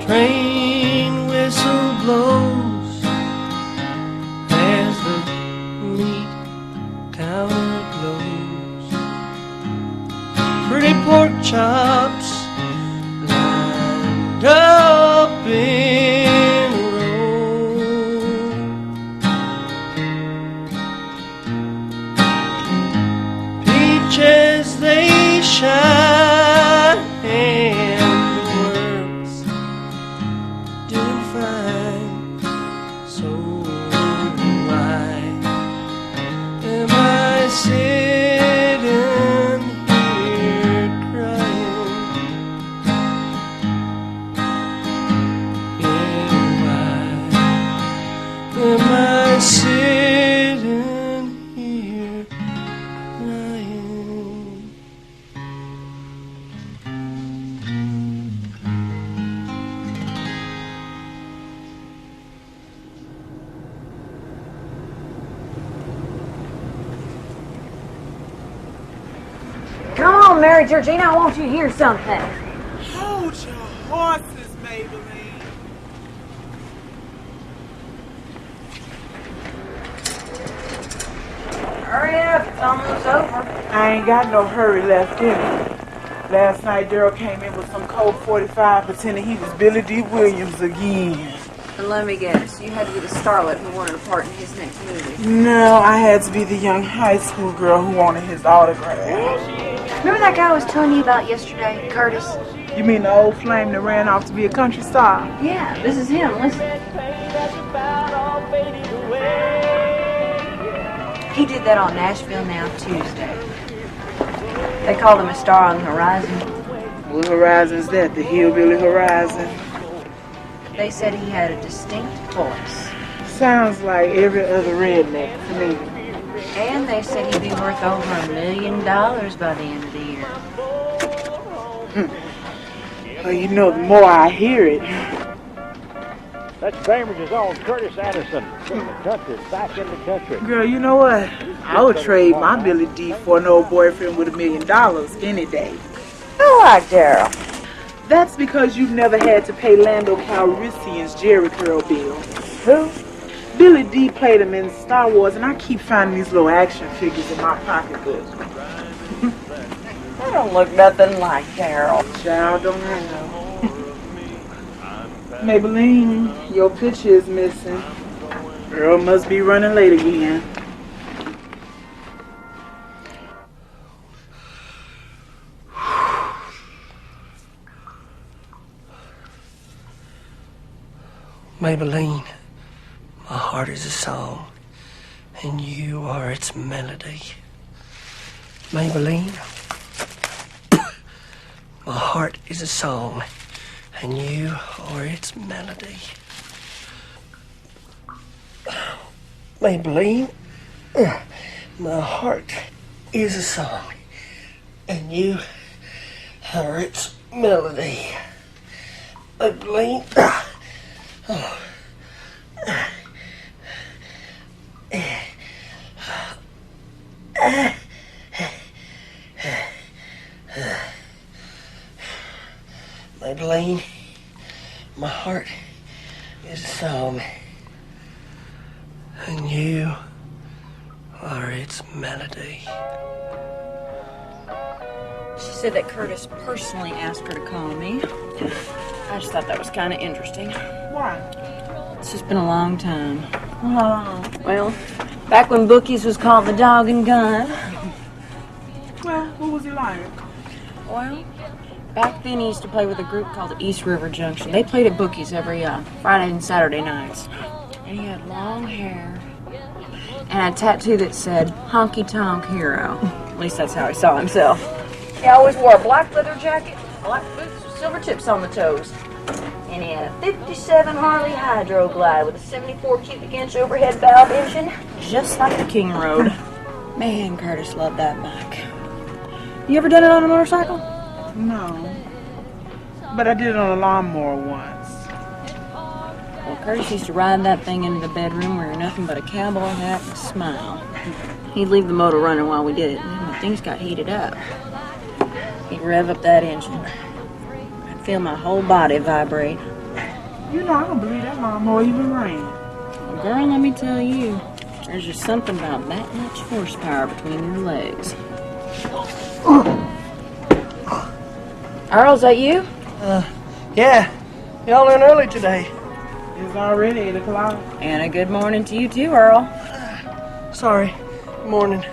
Train whistle blows as the meat counter glows. Pretty pork chops lined up in a row. Peaches they shine and the works doing fine. So why am I sitting here crying? Yeah, why am I sitting here crying? Come on, Mary Georgina, I want you to hear something. Hold your horses, Maybelline. Hurry up, it's almost over. I ain't got no hurry left in me. Last night, Daryl came in with some Colt 45 pretending he was Billy D. Williams again. And let me guess, you had to be the starlet who wanted a part in his next movie. No, I had to be the young high school girl who wanted his autograph. Remember that guy I was telling you about yesterday, Curtis? You mean the old flame that ran off to be a country star? Yeah, this is him, listen. He did that on Nashville Now Tuesday. They called him a star on the horizon. What horizon's that? The hillbilly horizon? They said he had a distinct voice. Sounds like every other redneck to me. And they said he'd be worth over $1 million by the end of the year. Well, you know, the more I hear it. That's Cambridge's own Curtis Anderson, from the country, back in the country. Girl, you know what? I would trade my Billy D for an old boyfriend with $1 million any day. I like Daryl. That's because you've never had to pay Lando Calrissian's Jerry curl bill. Who? Billy D played him in Star Wars, and I keep finding these little action figures in my pocketbook. I don't look nothing like Daryl. Child, don't I know? Maybelline, your picture is missing. Girl must be running late again. Maybelline, my heart is a song, and you are its melody. Maybelline, my heart is a song, and you are its melody. Maybelline, my heart is a song, and you are its melody. Maybelline, oh. Maybelline, my heart is a song, and you are its melody. She said that Curtis personally asked her to call me. I just thought that was kind of interesting. Why? It's just been a long time. Oh, well, back when Bookies was called the Dog and Gun. Well, what was he like? Well, back then he used to play with a group called the East River Junction. They played at Bookies every Friday and Saturday nights. And he had long hair and a tattoo that said Honky Tonk Hero. At least that's how he saw himself. He always wore a black leather jacket, black boots with silver tips on the toes. And he had a 57 Harley Hydro Glide with a 74 cubic inch overhead valve engine, just like the King Road. Man, Curtis loved that bike. You ever done it on a motorcycle? No. But I did it on a lawnmower once. Well, Curtis used to ride that thing into the bedroom wearing nothing but a cowboy hat and a smile. He'd leave the motor running while we did it, and then when things got heated up, he'd rev up that engine. I'd feel my whole body vibrate. You know, I don't believe that lawnmower even rain. Well, girl, let me tell you, there's just something about that much horsepower between your legs. Earl, is that you? Yeah. Y'all in early today. It's already 8 o'clock. And a good morning to you too, Earl. Sorry. Morning.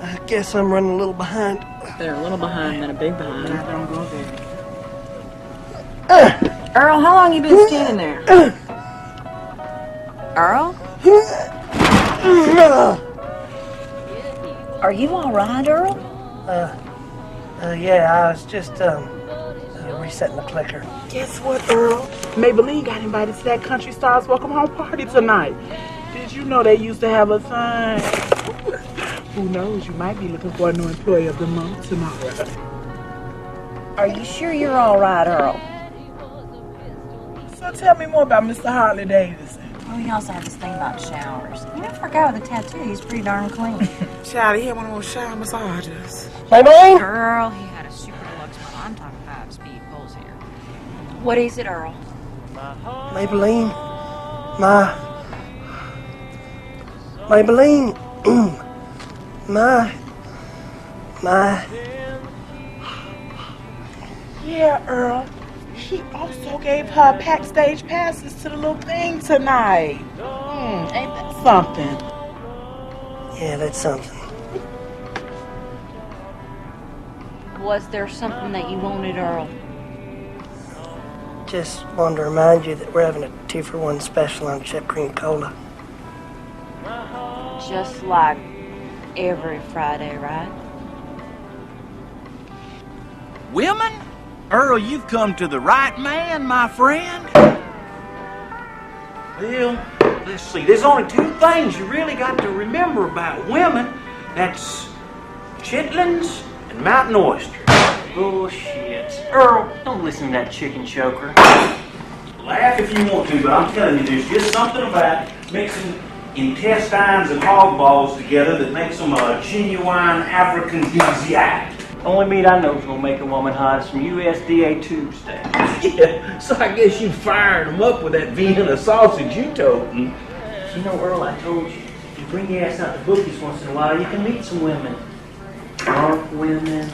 I guess I'm running a little behind. They're a little behind, then a big behind. I don't go there. Earl, how long you been standing there? Earl? Are you all right, Earl? Yeah, I was just, resetting the clicker. Guess what, Earl? Maybelline got invited to that Country Stars Welcome Home party tonight. Did you know they used to have a thing? Who knows, you might be looking for a new employee of the month tomorrow. Are you sure you're all right, Earl? So tell me more about Mr. Harley Davidson. Oh, he also had this thing about showers. You know, for a guy with a tattoo, he's pretty darn clean. Child, he had one of those shower massages. Maybelline? Girl, he had a super deluxe one. I'm talking 5-speed pulls here. What is it, Earl? Maybelline? Maybelline? Yeah, Earl. He also gave her backstage passes to the little thing tonight. Ain't that something? Yeah, that's something. Was there something that you wanted, Earl? Just wanted to remind you that we're having a 2-for-1 special on Chip Cream Cola. Just like every Friday, right? Women? Earl, you've come to the right man, my friend. Well, let's see. There's only 2 things you really got to remember about women. That's chitlins and mountain oysters. Bullshit. Earl, don't listen to that chicken choker. Laugh if you want to, but I'm telling you, there's just something about mixing intestines and hog balls together that makes them a genuine aphrodisiac. Only meat I know is gonna make a woman hot is some USDA tube steak. Yeah, so I guess you fired them up with that Vienna sausage you toting. You know, Earl, I told you, if you bring your ass out to bookies once in a while, you can meet some women. Dark women.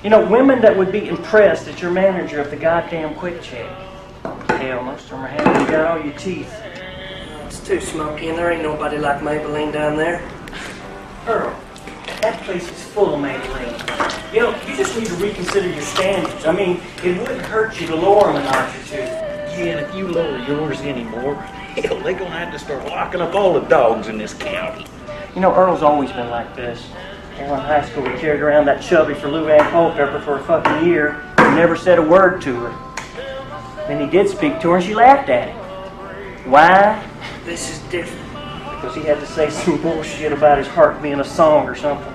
You know, women that would be impressed at your manager of the goddamn Quick Check. Hell, most of them are happy you got all your teeth. It's too smoky and there ain't nobody like Maybelline down there. Earl, that place is full of Maybelline. You know, you just need to reconsider your standards. I mean, it wouldn't hurt you to lower them a notch or 2. Yeah, and if you lower yours anymore, hell, they're gonna have to start locking up all the dogs in this county. You know, Earl's always been like this. While in high school, we carried around that chubby for Luann Culpepper for a fucking year and never said a word to her. Then he did speak to her and she laughed at him. Why? This is different. Because he had to say some bullshit about his heart being a song or something.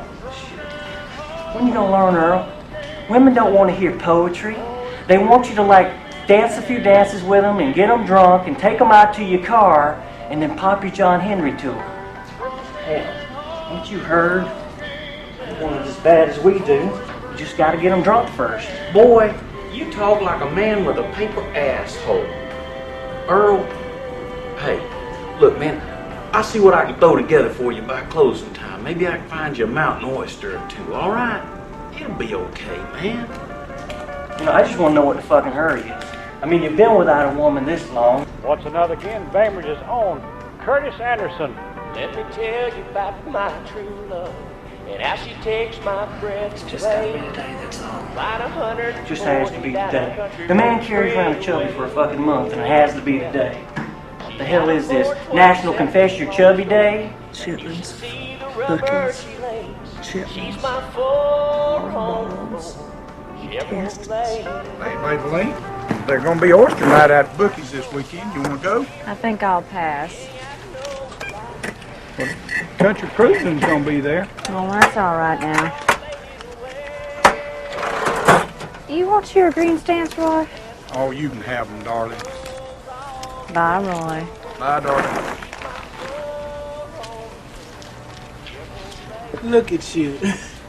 When you gonna learn, Earl? Women don't want to hear poetry. They want you to, like, dance a few dances with them and get them drunk and take them out to your car and then pop your John Henry to them. Hell, ain't you heard? They want it as bad as we do. You just gotta get them drunk first. Boy, you talk like a man with a paper asshole. Earl, hey, look, man, I see what I can throw together for you by closing time. Maybe I can find you a mountain oyster or 2, all right? It'll be okay, man. You know, I just want to know what the fucking hurry is. I mean, you've been without a woman this long. What's another again? Bainbridge's own Curtis Anderson. Let me tell you about my true love and how she takes my breath Just gotta be today, that's all. Just has to be today. The man carries around a chubby for a fucking month, and it has to be today. What the hell is this? National Confess Your Chubby Day? Chitlins, cookies, chitlins, balls, intestines. Hey, Maybelline, they're going to be oyster night out at Bookie's this weekend. You want to go? I think I'll pass. Well, Country Cruising's going to be there. Well, that's all right now. You want your green stamps, Roy? Oh, you can have them, darling. Bye, Roy. Bye, darling. Look at you.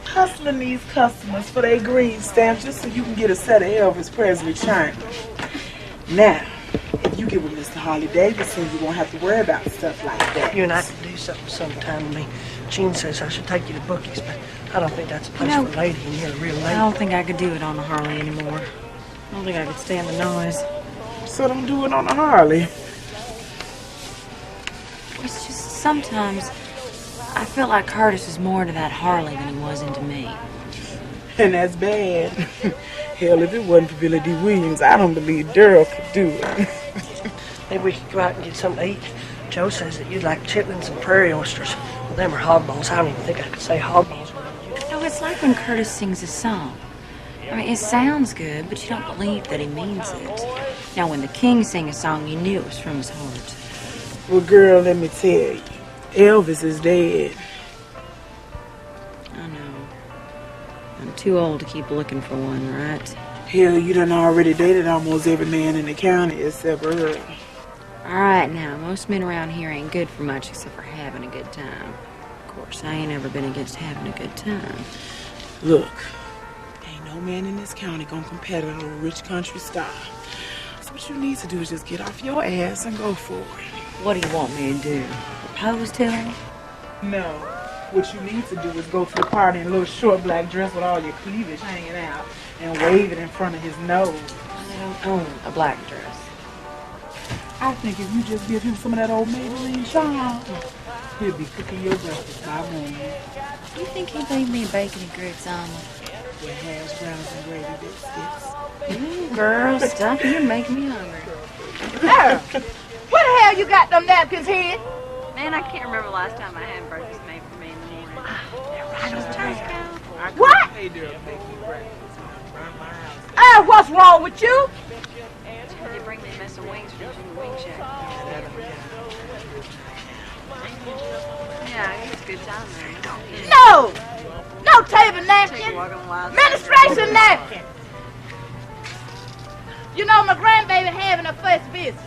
Hustling these customers for their green stamps just so you can get a set of Elvis Presley china. Now, if if you get with Mr. Harley Davidson, you won't have to worry about stuff like that. You and I could do something sometime. I mean, Gene says I should take you to Bookie's, but I don't think that's a place for a lady, and you're a real lady. I don't think I could do it on a Harley anymore. I don't think I could stand the noise. So don't do it on a Harley. It's just sometimes I feel like Curtis is more into that Harley than he was into me. And that's bad. Hell, if it wasn't for Billy D. Williams, I don't believe Daryl could do it. Maybe we could go out and get something to eat. Joe says that you'd like chitlins and prairie oysters. Well, them are hog balls. I don't even think I could say hog balls without you. No, it's like when Curtis sings a song. I mean, it sounds good, but you don't believe that he means it. Now, when the King sang a song, you knew it was from his heart. Well, girl, let me tell you, Elvis is dead. I know. I'm too old to keep looking for one, right? Hell, you done already dated almost every man in the county except Earl. All right, now, most men around here ain't good for much except for having a good time. Of course, I ain't ever been against having a good time. Look, ain't no man in this county gonna compare to a rich country star. So what you need to do is just get off your ass and go for it. What do you want me to do? Propose to him? No. What you need to do is go to the party in a little short black dress with all your cleavage hanging out and wave it in front of his nose. I don't own a black dress. I think if you just give him some of that old Maybelline charm, he'll be cooking your breakfast by morning. You think he'd leave me bacon and grits on With hash browns and gravy biscuits. Girl, stop. You're making me hungry. Earl, where the hell you got them napkins hid? Man, I can't remember the last time I had breakfast made for me in the morning. What? Hey, dear, make me breakfast around my house. Earl, what's wrong with you? They bring me a mess of wings from the wing shack. Yeah, I guess it's a good time there. No! No table napkin. Administration napkin. You know my grandbaby having her first visit.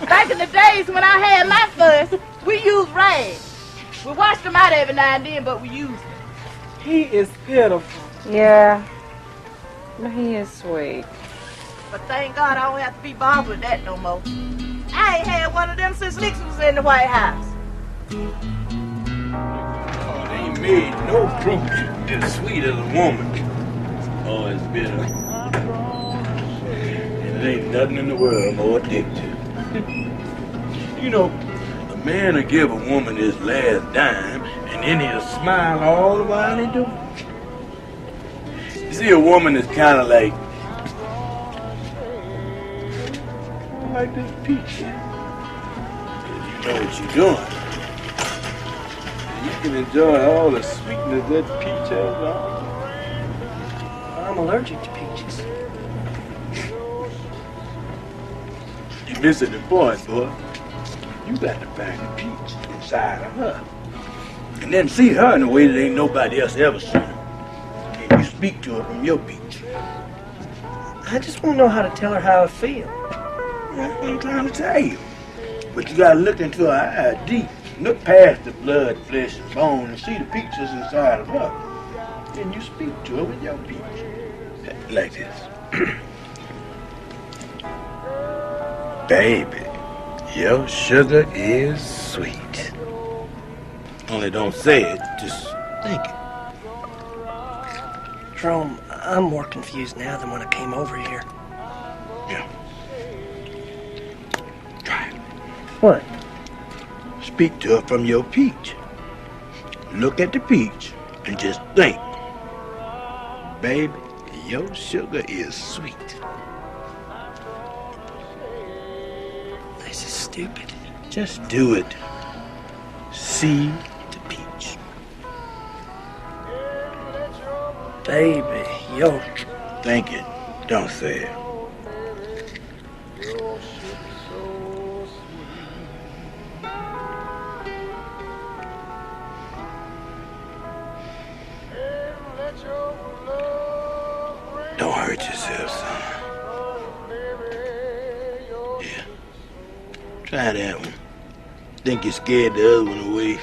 Back in the days when I had my first, we used rags. We washed them out every now and then, but we used them. He is pitiful. Yeah. He is sweet. But thank God I don't have to be bothered with that no more. I ain't had one of them since Nixon was in the White House. Oh, they ain't made no fruit as sweet as a woman. Oh, it's bitter. And it ain't nothing in the world more addictive. You know, a man will give a woman his last dime, and then he'll smile all the while he do it. You see, a woman is kind of like this peach. If you know what you're doing, you can enjoy all the sweetness that peach has on. I'm allergic to peaches. You're missing the point, boy. You got to find the peach inside of her. And then see her in a way that ain't nobody else ever seen her. And you speak to her from your peach. I just want to know how to tell her how I feel. That's what I'm trying to tell you. But you gotta look into her eyes deep. Look past the blood, flesh, and bone and see the peaches inside of her. Then you speak to her with your peach. Like this. Baby, your sugar is sweet. Only don't say it, just think it. Jerome, I'm more confused now than when I came over here. Yeah. Try it. What? Speak to her from your peach. Look at the peach and just think. Baby, your sugar is sweet. This is stupid. Just do it. See the peach. Baby, yo. Think it. Don't say it. Don't hurt yourself, son. Yeah. Try that one. Think you scared the other one away.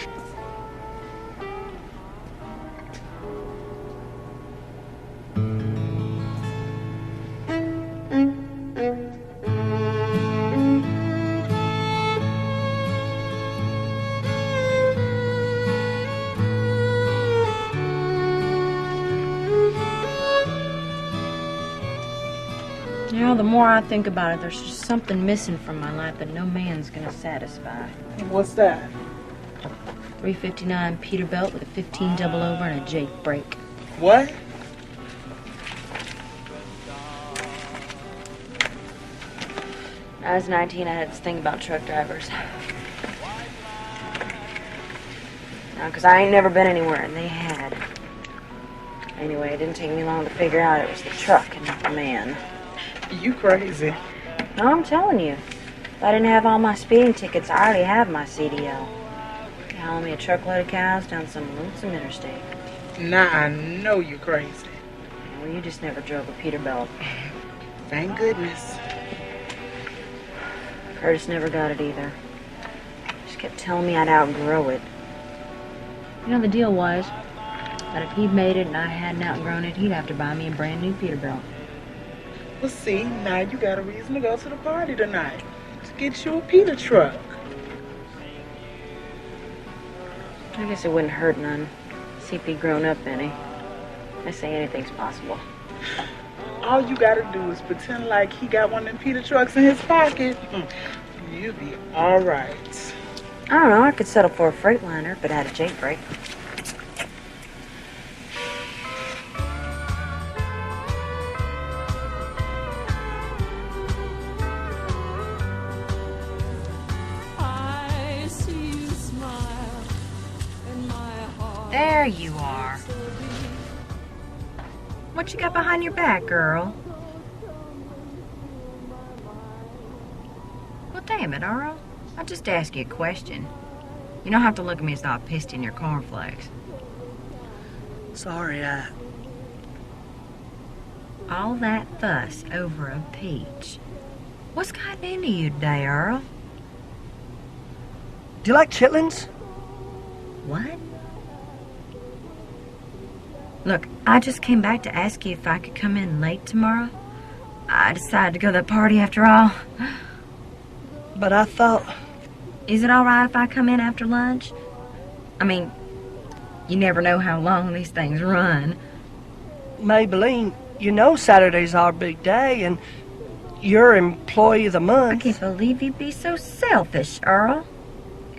You know, the more I think about it, there's just something missing from my life that no man's gonna satisfy. What's that? 359 Peterbilt with a 15 double over and a Jake brake. What? When I was 19, I had this thing about truck drivers. Because I ain't never been anywhere, and they had. Anyway, it didn't take me long to figure out it was the truck and not the man. You crazy. No, I'm telling you. If I didn't have all my speeding tickets, I already have my CDL. Hauling me a truckload of cows down some lonesome interstate. Nah, I know you crazy. Well, you just never drove a Peterbilt. Thank goodness. Curtis never got it either. Just kept telling me I'd outgrow it. You know, the deal was that if he'd made it and I hadn't outgrown it, he'd have to buy me a brand new Peterbilt. Well, see, now you got a reason to go to the party tonight. To get you a Peter truck. I guess it wouldn't hurt none. See if he'd grown up any. They say anything's possible. All you gotta do is pretend like he got one of them Peter trucks in his pocket. You'll be alright. I don't know, I could settle for a Freightliner if it had a Jake brake. There you are. What you got behind your back, girl? Well, damn it, Earl. I'll just ask you a question. You don't have to look at me as though I pissed in your cornflakes. Sorry, All that fuss over a peach. What's gotten into you today, Earl? Do you like chitlins? What? Look, I just came back to ask you if I could come in late tomorrow. I decided to go to that party after all. But I thought... Is it all right if I come in after lunch? I mean, you never know how long these things run. Maybelline, you know Saturday's our big day, and you're Employee of the Month. I can't believe you'd be so selfish, Earl.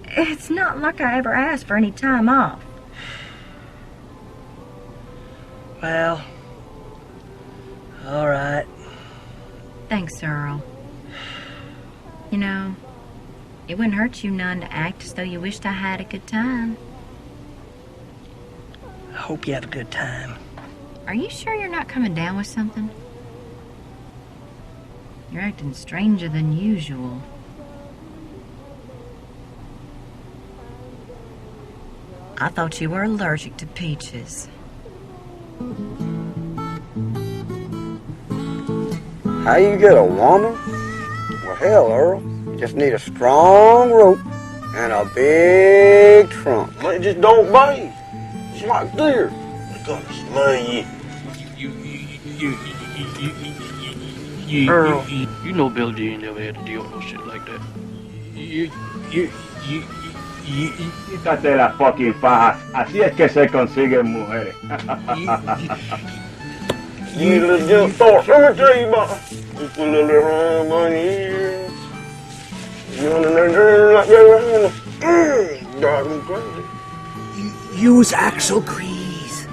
It's not like I ever asked for any time off. Well, all right. Thanks, Earl. You know, it wouldn't hurt you none to act as though you wished I had a good time. I hope you have a good time. Are you sure you're not coming down with something? You're acting stranger than usual. I thought you were allergic to peaches. How you get a woman? Well, hell, Earl, you just need a strong rope and a big trunk. It just don't bite. It's like deer. It's gonna slay you. Earl, you know Bill G ain't never had to deal with no shit like that. Quítate las fucking fajas. Así es que se consiguen mujeres. You need a little jump start. Let me tell you about just a little around my ears. You under there like that around. Drive me crazy. Use Axel Grease.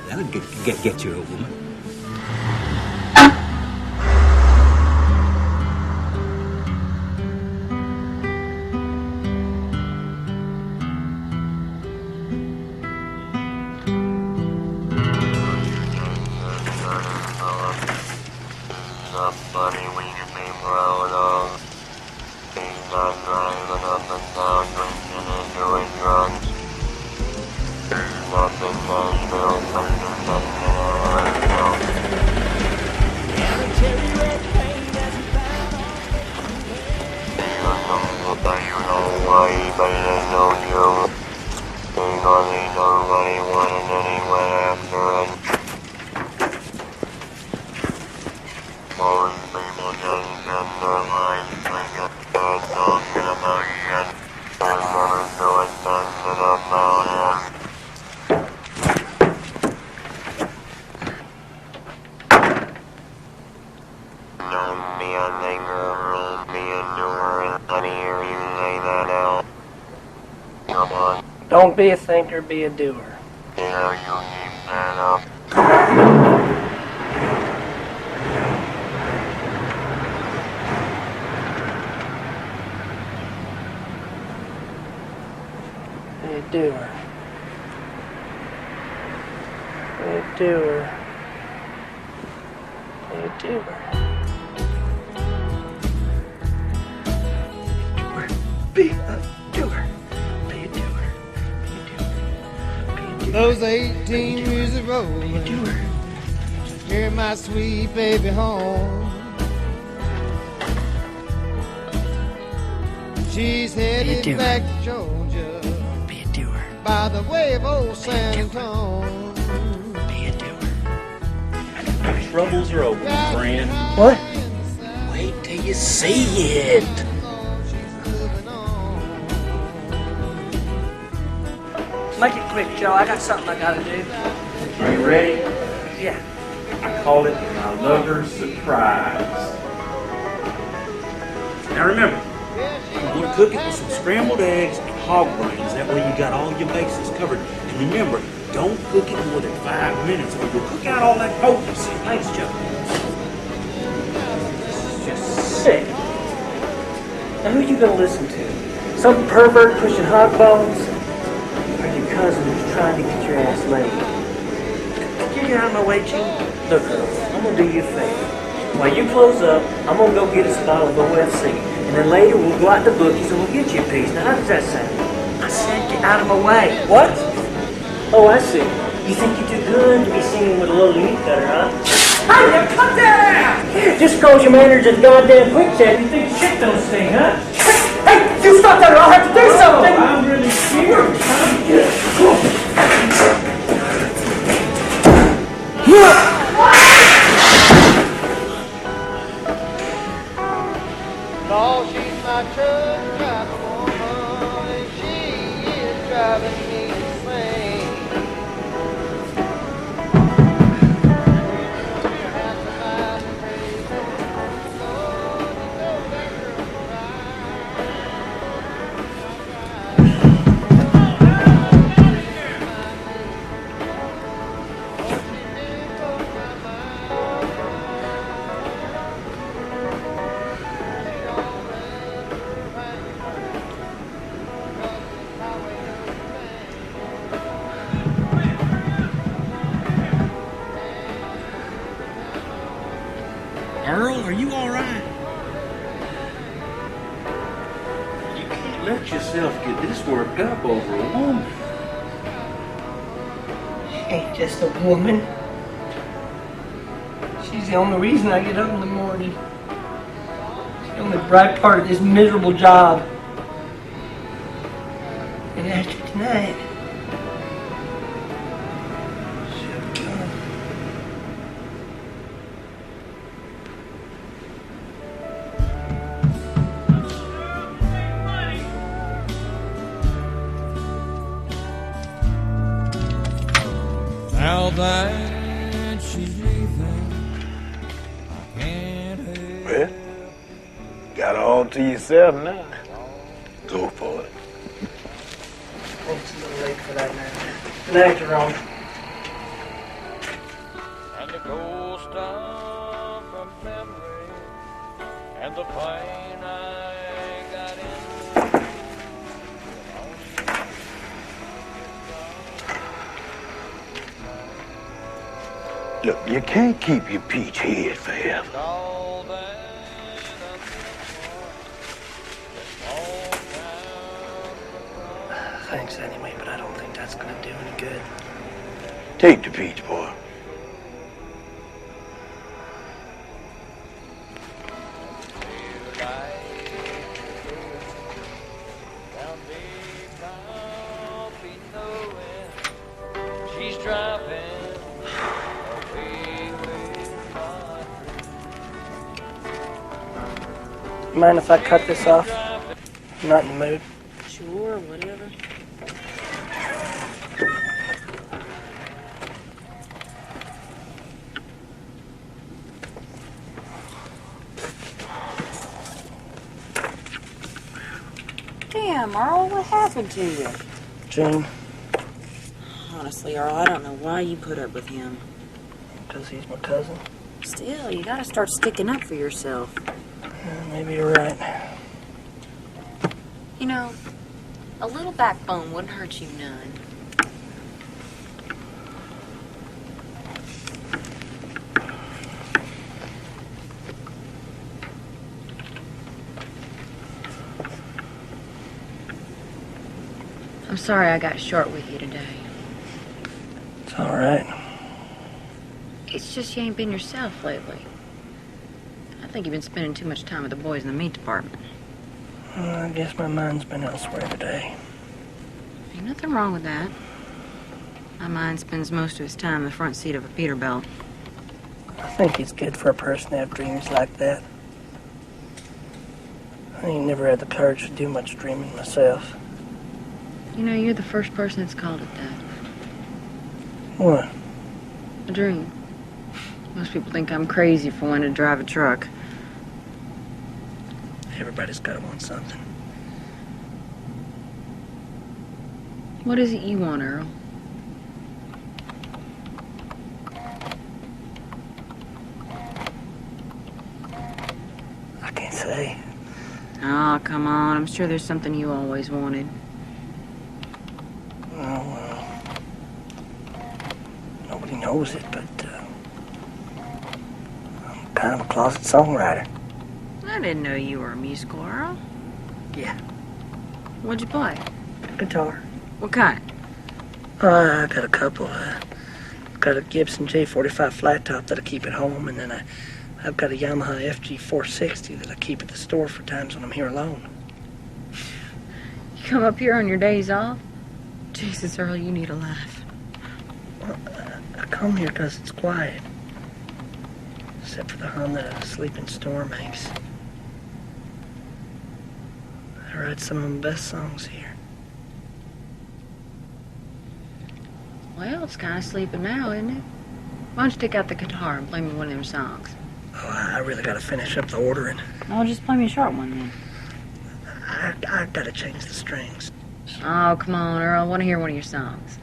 That'll get you a woman. I think Earl be a doer. Honey, hear you lay that out. Come on. Don't be a thinker, be a doer. Yeah, you keep that up. Be a doer. Be a doer. Be a doer. Be a doer. Be a doer. Those 18 years of road, carry my sweet baby home. She's headed back to Georgia. Be a doer. By the way of old San Antonio. Be a doer. Troubles are over, friend. What? Wait till you see it. Make it quick, Joe. I got something I gotta do. Are you ready? Yeah. I call it my lover's surprise. Now remember, you want to cook it with some scrambled eggs and hog brains. That way you got all your bases covered. And remember, don't cook it more than 5 minutes or you'll cook out all that potency. Thanks, Joe. This is just sick. Now who you gonna listen to? Some pervert pushing hog bones? Or your cousin who's trying to get your ass laid? Can you get out of my way, Gene? Look, Earl, I'm gonna do you a favor. While you close up, I'm gonna go get us a bottle of OFC. And then later we'll go out to Bookie's and we'll get you a piece. Now how does that sound? I said get out of my way. What? Oh, I see. You think you're too good to be singing with a little meat cutter, huh? Hey, cut that out! Just cause your manager's goddamn quicksand, you think shit don't sting, huh? Hey, you stop that or I'll have to do something! I'm really scared. No, she's my truck driving woman, and she is driving me insane. Earl, are you all right? You can't let yourself get this worked up over a woman. She ain't just a woman. She's the only reason I get up in the morning. She's the only bright part of this miserable job. And after tonight, she'll go. Now that she's leaving, I can't help. Well, got all to yourself now. Go for it. It's a little late for that now. Good night, Jerome. And the ghost of a memory and the pain I got in. Look, you can't keep your peach head forever. Thanks anyway, but I don't think that's gonna do any good. Take the peach, boy. She's driving away with my Mind if I cut this off? I'm not in the mood. Sure, whatever. damn, Earl, what happened to you? Jane. Honestly, Earl, I don't know why you put up with him. Because he's my cousin. Still, you gotta start sticking up for yourself. Maybe you're right. You know, a little backbone wouldn't hurt you none. I'm sorry I got short with you today. It's all right. It's just you ain't been yourself lately. I think you've been spending too much time with the boys in the meat department. Well, I guess my mind's been elsewhere today. Ain't nothing wrong with that. My mind spends most of its time in the front seat of a Peterbilt. I think it's good for a person to have dreams like that. I ain't never had the courage to do much dreaming myself. You know, you're the first person that's called it that. What? A dream. Most people think I'm crazy for wanting to drive a truck. Everybody's got to want something. What is it you want, Earl? I can't say. Oh, come on. I'm sure there's something you always wanted. Oh, well. Nobody knows it, but I'm kind of a closet songwriter. I didn't know you were a musical, Earl. Yeah. What'd you play? Guitar. What kind? I got a couple. Got a Gibson J45 flat top that I keep at home, and then I've got a Yamaha FG460 that I keep at the store for times when I'm here alone. You come up here on your days off? Jesus, Earl, you need a laugh. Well, I come here because it's quiet. Except for the hum that a sleeping storm makes. I write some of my best songs here. Well, it's kind of sleeping now, isn't it? Why don't you take out the guitar and play me one of them songs? Oh, I really got to finish up the ordering. Oh, just play me a short one, then. I got to change the strings. Oh, come on, Earl. I want to hear one of your songs.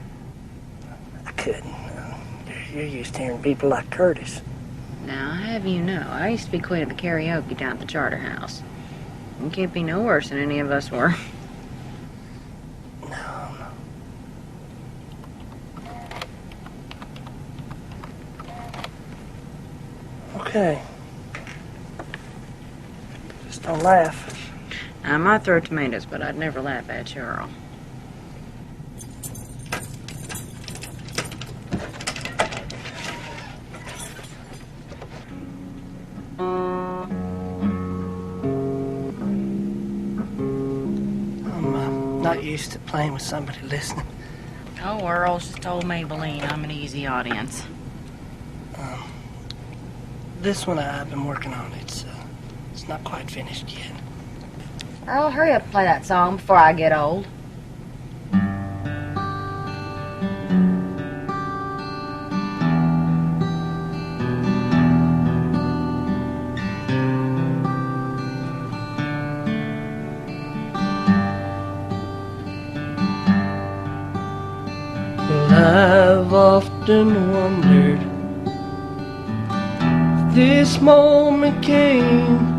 I couldn't. You're used to hearing people like Curtis. Now, have you know, I used to be queen of the karaoke down at the Charter House. You can't be no worse than any of us were. No. Okay. Just don't laugh. I might throw tomatoes, but I'd never laugh at you, Earl. I'm not used to playing with somebody listening. Oh, Earl's just told Maybelline I'm an easy audience. This one I've been working on. It's not quite finished yet. Earl, hurry up and play that song before I get old. Well, I've often wondered if this moment came,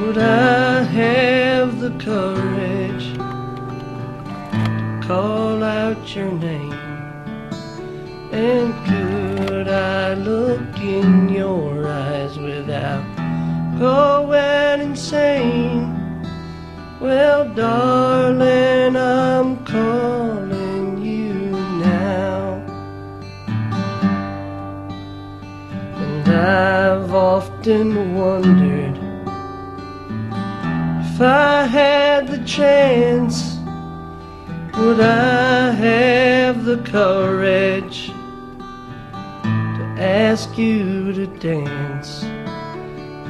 would I have the courage to call out your name? And could I look in your eyes without going insane? Well, darling, I'm calling you now. And I've often wondered if I had the chance, would I have the courage to ask you to dance?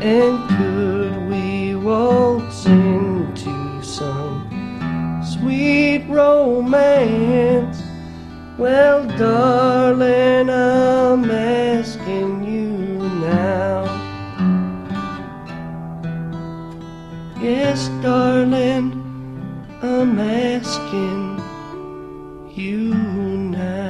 And could we waltz into some sweet romance? Well, darling, I'm asking you now. Yes, darling, asking you now.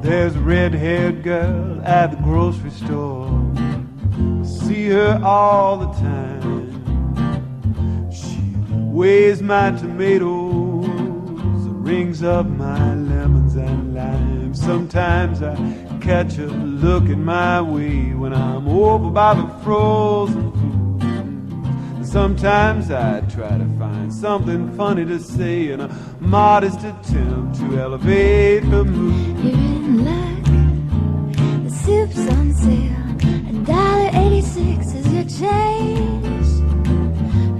There's a red-haired girl at the grocery store. See her all the time. She weighs my tomatoes, rings up my lemons and limes. Sometimes I catch her looking my way when I'm over by the frozen food. Sometimes I try to find something funny to say in a modest attempt to elevate her mood. You're in luck, the soup's on sale, $1.86 is your change.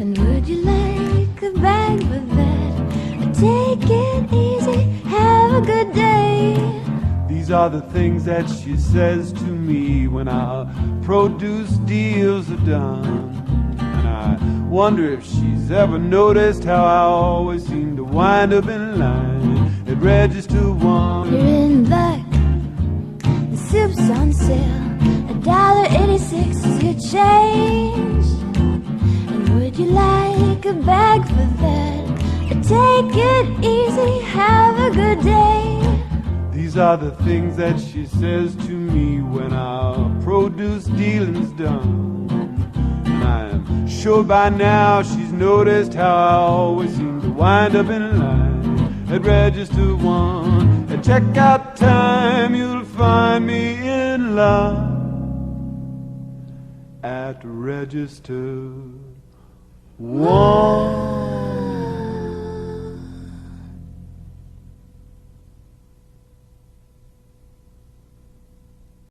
And would you like a bag for that? Take it easy, have a good day. These are the things that she says to me when our produce deals are done. And I wonder if she's ever noticed how I always seem to wind up in line at register 1. You're in luck, the soup's on sale, $1.86 is your change. And would you like a bag for that? Take it easy, have a good day. These are the things that she says to me when our produce dealing's done. And I'm sure by now she's noticed how I always seem to wind up in line at register 1. At checkout time you'll find me in line at register 1.